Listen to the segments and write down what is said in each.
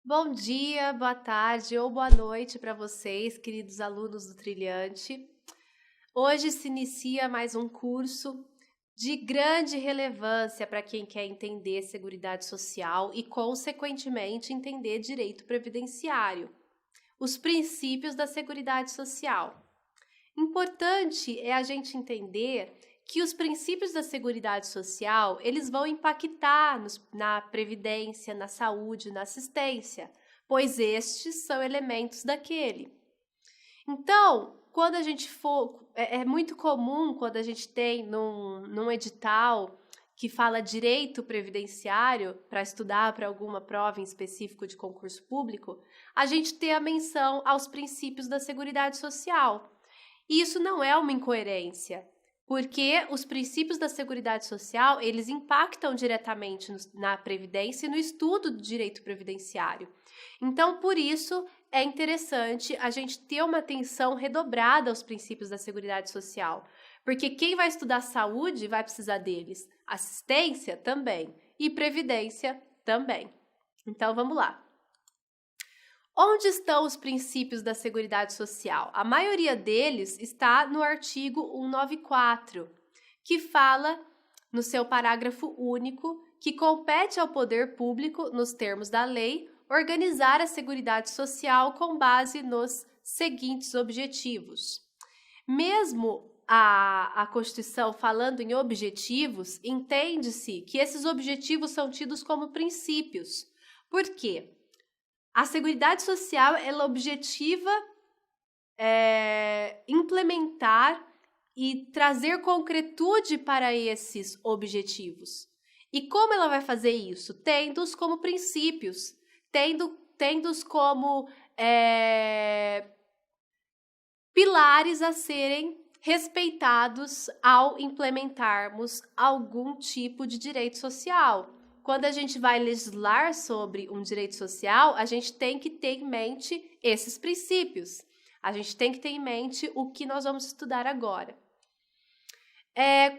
Bom dia, boa tarde ou boa noite para vocês, queridos alunos do Trilhante. Hoje se inicia mais um curso de grande relevância para quem quer entender Seguridade Social e, consequentemente, entender direito previdenciário, os princípios da Seguridade Social. Importante é a gente entender que os princípios da Seguridade Social, eles vão impactar na previdência, na saúde, na assistência, pois estes são elementos daquele. Então, quando a gente for, é muito comum quando a gente tem num edital que fala direito previdenciário para estudar para alguma prova em específico de concurso público, a gente ter a menção aos princípios da Seguridade Social. E isso não é uma incoerência, porque os princípios da Seguridade Social, eles impactam diretamente na Previdência e no estudo do direito previdenciário. Então, por isso, é interessante a gente ter uma atenção redobrada aos princípios da Seguridade Social, porque quem vai estudar saúde vai precisar deles, assistência também e previdência também. Então, vamos lá. Onde estão os princípios da Seguridade Social? A maioria deles está no artigo 194, que fala, no seu parágrafo único, que compete ao poder público, nos termos da lei, organizar a Seguridade Social com base nos seguintes objetivos. Mesmo a Constituição falando em objetivos, entende-se que esses objetivos são tidos como princípios. Por quê? A Seguridade Social, ela objetiva implementar e trazer concretude para esses objetivos. E como ela vai fazer isso? Tendo-os como princípios, tendo-os como pilares a serem respeitados ao implementarmos algum tipo de direito social. Quando a gente vai legislar sobre um direito social, a gente tem que ter em mente esses princípios. A gente tem que ter em mente o que nós vamos estudar agora.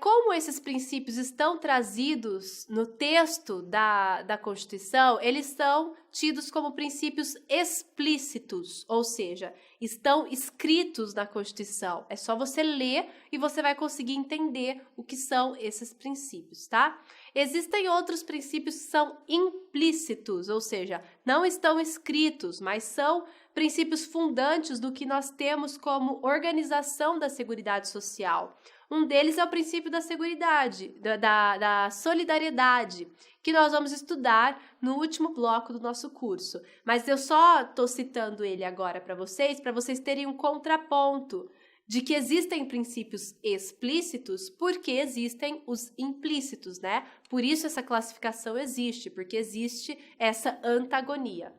Como esses princípios estão trazidos no texto da Constituição, eles são tidos como princípios explícitos, ou seja, estão escritos na Constituição. É só você ler e você vai conseguir entender o que são esses princípios, tá? Existem outros princípios que são implícitos, ou seja, não estão escritos, mas são princípios fundantes do que nós temos como organização da Seguridade Social. Um deles é o princípio da seguridade, da solidariedade, que nós vamos estudar no último bloco do nosso curso. Mas eu só estou citando ele agora para vocês terem um contraponto de que existem princípios explícitos porque existem os implícitos, né? Por isso essa classificação existe, porque existe essa antagonia.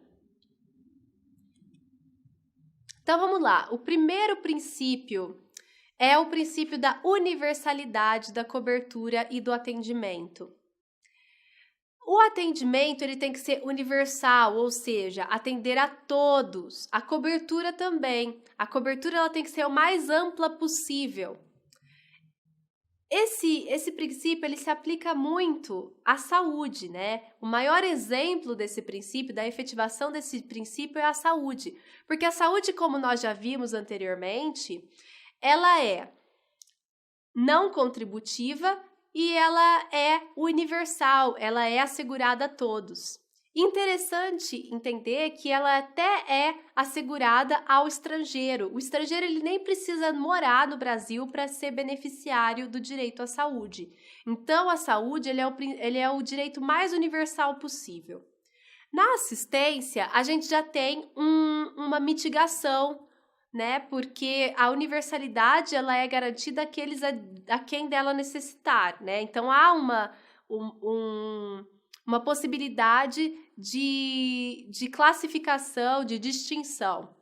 Então vamos lá. O primeiro princípio é o princípio da universalidade da cobertura e do atendimento. O atendimento ele tem que ser universal, ou seja, atender a todos. A cobertura também. A cobertura ela tem que ser o mais ampla possível. Esse princípio ele se aplica muito à saúde, né? O maior exemplo desse princípio, da efetivação desse princípio é a saúde. Porque a saúde, como nós já vimos anteriormente, ela é não contributiva e ela é universal, ela é assegurada a todos. Interessante entender que ela até é assegurada ao estrangeiro. O estrangeiro ele nem precisa morar no Brasil para ser beneficiário do direito à saúde. Então, a saúde ele é o direito mais universal possível. Na assistência, a gente já tem uma mitigação, né? Porque a universalidade ela é garantida àqueles a quem dela necessitar, né? Então há uma possibilidade de classificação, de distinção.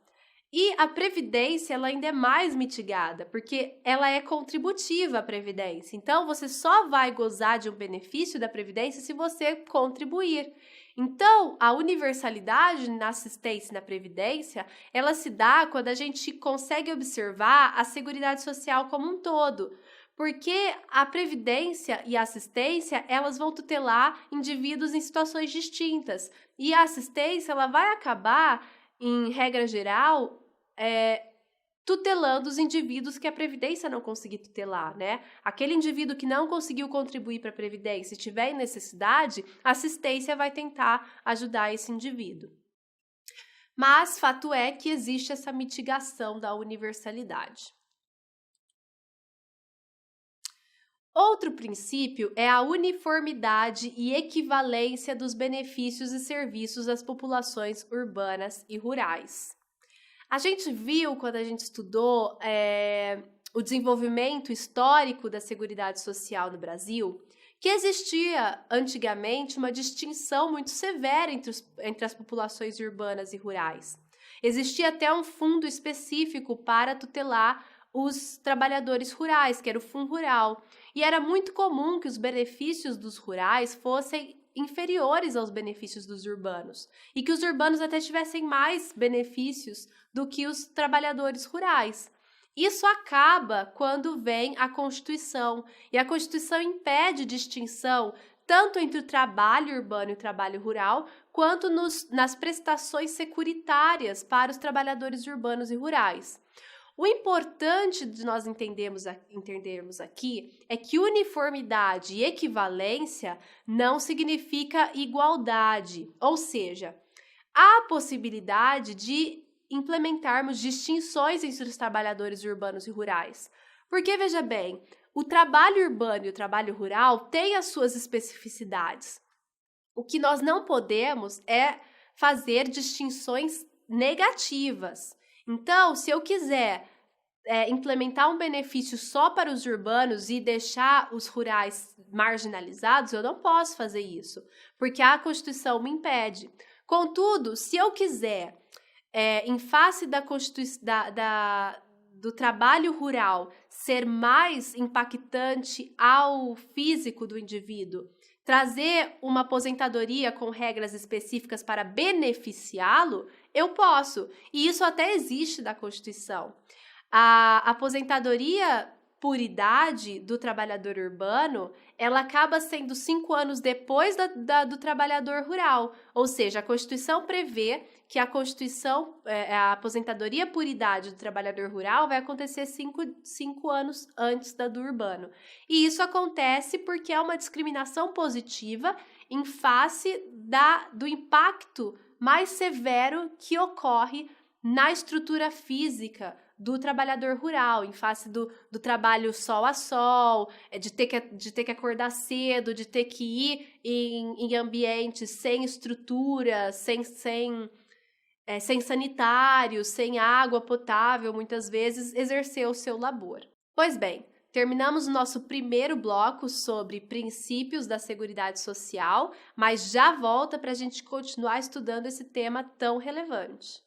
E a previdência ela ainda é mais mitigada, porque ela é contributiva à previdência. Então você só vai gozar de um benefício da previdência se você contribuir. Então, a universalidade na assistência e na previdência, ela se dá quando a gente consegue observar a Seguridade Social como um todo, porque a previdência e a assistência, elas vão tutelar indivíduos em situações distintas. E a assistência, ela vai acabar, em regra geral, tutelando os indivíduos que a Previdência não conseguir tutelar, né? Aquele indivíduo que não conseguiu contribuir para a Previdência e tiver em necessidade, a assistência vai tentar ajudar esse indivíduo. Mas fato é que existe essa mitigação da universalidade. Outro princípio é a uniformidade e equivalência dos benefícios e serviços das populações urbanas e rurais. A gente viu, quando a gente estudou o desenvolvimento histórico da Seguridade Social no Brasil, que existia antigamente uma distinção muito severa entre as populações urbanas e rurais. Existia até um fundo específico para tutelar os trabalhadores rurais, que era o Fundo Rural. E era muito comum que os benefícios dos rurais fossem inferiores aos benefícios dos urbanos, e que os urbanos até tivessem mais benefícios do que os trabalhadores rurais. Isso acaba quando vem a Constituição, e a Constituição impede distinção tanto entre o trabalho urbano e o trabalho rural, quanto nas prestações securitárias para os trabalhadores urbanos e rurais. O importante de nós entendermos aqui é que uniformidade e equivalência não significa igualdade, ou seja, há a possibilidade de implementarmos distinções entre os trabalhadores urbanos e rurais. Porque, veja bem, o trabalho urbano e o trabalho rural têm as suas especificidades. O que nós não podemos é fazer distinções negativas. Então, se eu quiser implementar um benefício só para os urbanos e deixar os rurais marginalizados, eu não posso fazer isso, porque a Constituição me impede. Contudo, se eu quiser, em face do trabalho rural, ser mais impactante ao físico do indivíduo, trazer uma aposentadoria com regras específicas para beneficiá-lo, eu posso. E isso até existe na Constituição. A aposentadoria por idade do trabalhador urbano, ela acaba sendo 5 anos depois do trabalhador rural. Ou seja, a Constituição prevê que a aposentadoria por idade do trabalhador rural vai acontecer 5 anos antes da do urbano. E isso acontece porque é uma discriminação positiva em face do impacto mais severo que ocorre na estrutura física do trabalhador rural, em face do trabalho sol a sol, de ter que acordar cedo, de ter que ir em ambientes sem estrutura, sem sanitários, sem água potável, muitas vezes, exercer o seu labor. Pois bem, terminamos o nosso primeiro bloco sobre princípios da Seguridade Social, mas já volta para a gente continuar estudando esse tema tão relevante.